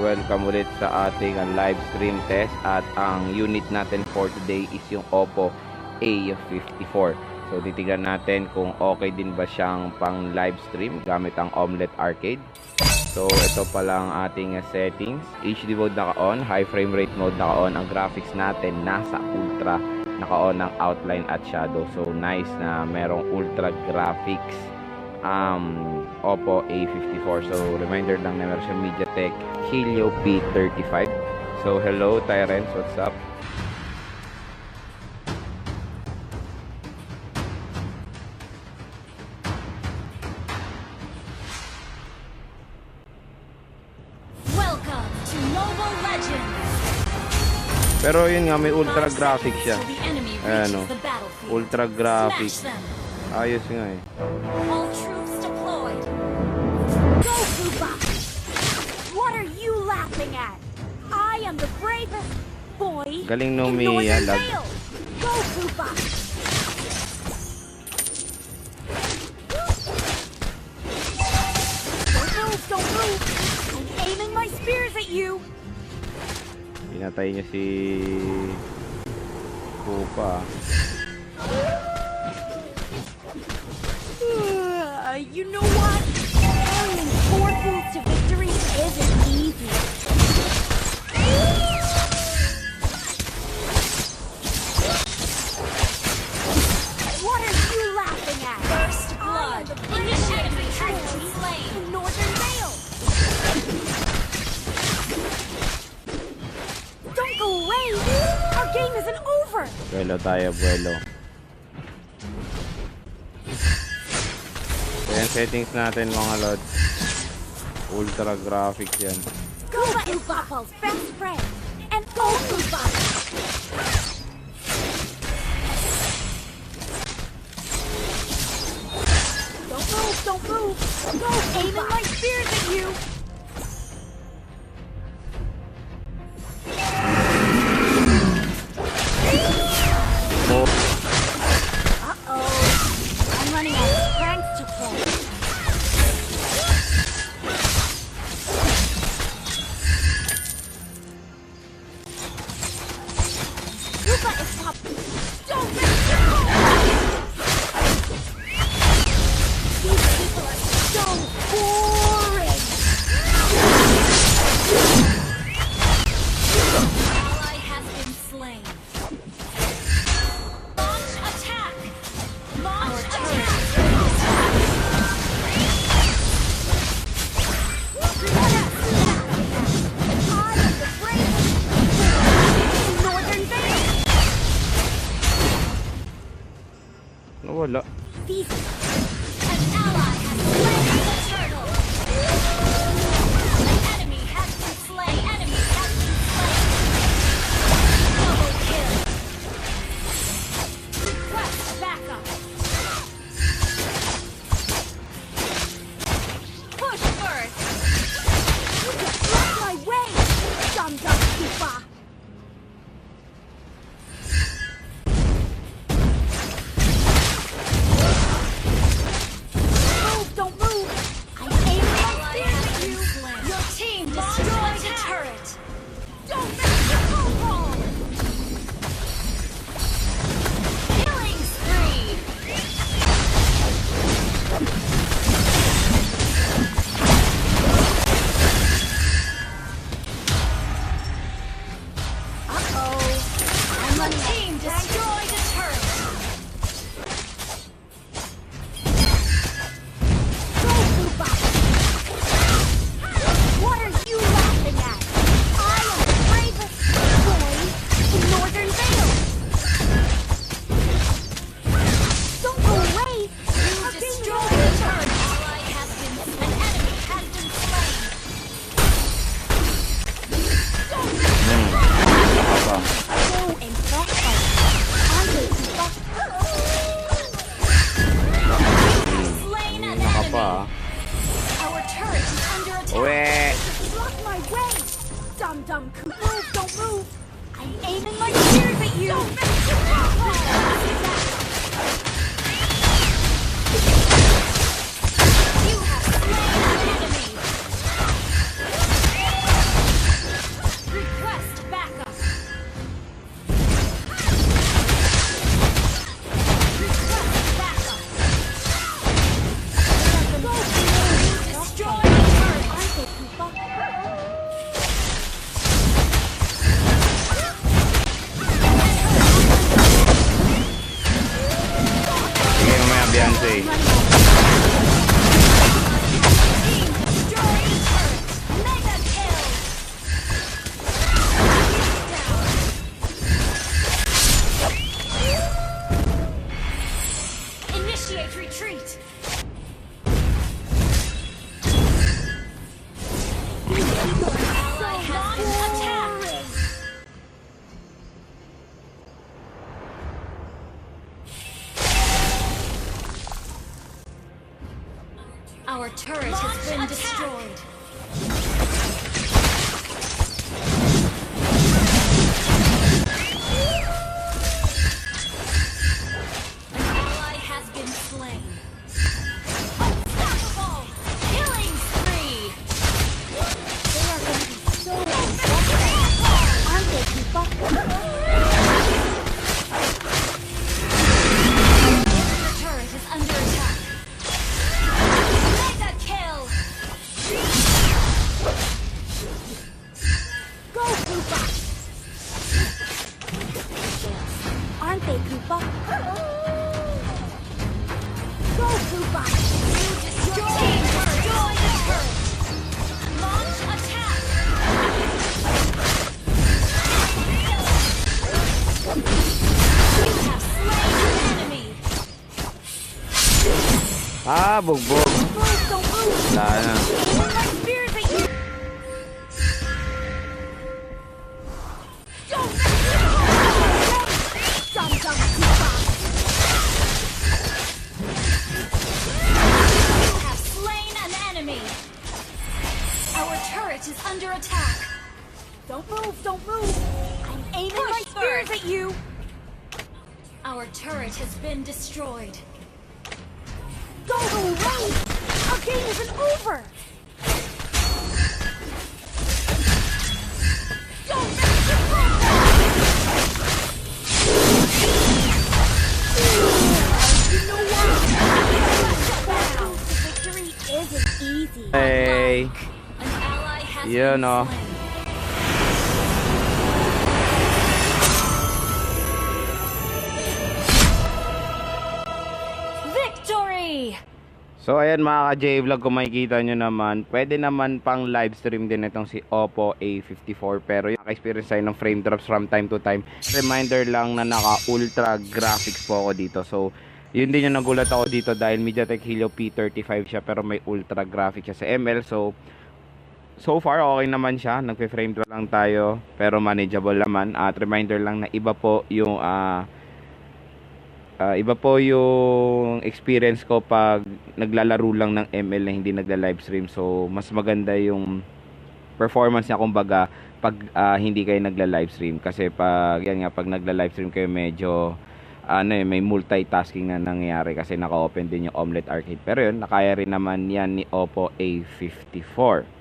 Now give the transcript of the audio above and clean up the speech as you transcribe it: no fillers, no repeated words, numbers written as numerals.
welcome ulit sa ating live stream test. At ang unit natin for today is yung Oppo A54. So titignan natin kung okay din ba siyang pang live stream gamit ang Omlet Arcade. So ito pala ang ating settings. HD mode naka-on, high frame rate mode naka-on. Ang graphics natin nasa ultra, naka-on ng outline at shadow. So nice na merong ultra graphics Oppo A54. So reminder lang na meron siyang Mediatek Helio P35. So hello Tyrants, what's up? Welcome to Mobile Legends. Pero yun nga, may ultra graphics siya. Ayan o, ultra graphics. Ayos nga eh. All troops deployed. Go, Koopa! What are you laughing at? I am the bravest boy. Galing no Mia, lag. Go, Koopa! Don't move! I'm aiming my spears at you. Pinatay niya si Koopa. You know what? Carrying 4 foods to victory isn't easy. What are you laughing at? First blood. Initiative has been slain. In Northern Vale. Don't go away. Our game isn't over. Buelo tayo, buelo. Ayan, settings natin mga lods. Ultra graphics yan. Koopa is Bapal's best friend. And go, Koopa! Don't move, don't move! Go, aiming my spears at you! Uh-oh. I'm running out of strength to play. Koopa is popping. Don't let me go! These people are so boring! Ally has been slain. Launch attack! Launch attack! I am the bravest in Northern Vale! Nawala. These... An ally has slain the turtle! An enemy has been slain! Enemy has been slain! Double kill! Request backup! Push first! You just blocked my way! Dum-dum Koopa! Move, don't move! I'm aiming my spears at you! Your team destroyed a turret! Don't make the fall! Killing spree! Uh-oh! I'm running team destroyed a turret! Go, Koopa! What are you laughing at? I am the bravest boy in Northern Vale! Don't go away! You destroyed the turret! Ally has been... An enemy has been slain! Don't let me go! Nakapa. Go and back up! I will be back! Slain an Nakapa. enemy! Our turret is under attack! Uwe. Block my way! Dum-dum Koopa! Move, don't move! I'm aiming my spears at you! Don't make me fall! You have slain an enemy! turret has been destroyed. An ally has been slain. Unstoppable! Killing spree! They are going to be so unstoppable, aren't they, people? Your turret is under attack. Mega kill! Go, Koopa! Aren't they, Koopa? Go, Koopa! Destroy the turret! Launch attack! You have slain an enemy! Ah, bugbog. Don't move! Wala na. My spears at you! Don't Dum Dum Koopa! You have slain an enemy! Our turret is under attack! Don't move! Don't move! I'm aiming my spears at you! Our turret has been destroyed. Go away! Our game isn't over! Don't mess with You know what? The victory isn't easy. Hey. An ally has You been know. slain. Victory! So ayan mga ka-J-Vlog, kung makikita nyo naman, pwede naman pang live stream din itong si Oppo A54. Pero yung naka-experience tayo ng frame drops from time to time. Reminder lang na naka-ultra graphics po ako dito. So yun din yung nagulat ako dito dahil Mediatek Helio P35 siya pero may ultra graphics siya sa ML. So far okay naman siya, nagpe-frame drop lang tayo pero manageable naman. At reminder lang na iba po yung experience ko pag naglalaro lang ng ML na hindi nagla-livestream. So mas maganda yung performance niya kumbaga pag hindi kayo nagla-livestream kasi pag nagla-livestream kayo medyo may multitasking na nangyayari kasi naka-open din yung Omlet arcade. Pero yun, nakaya rin naman yan ni Oppo A54.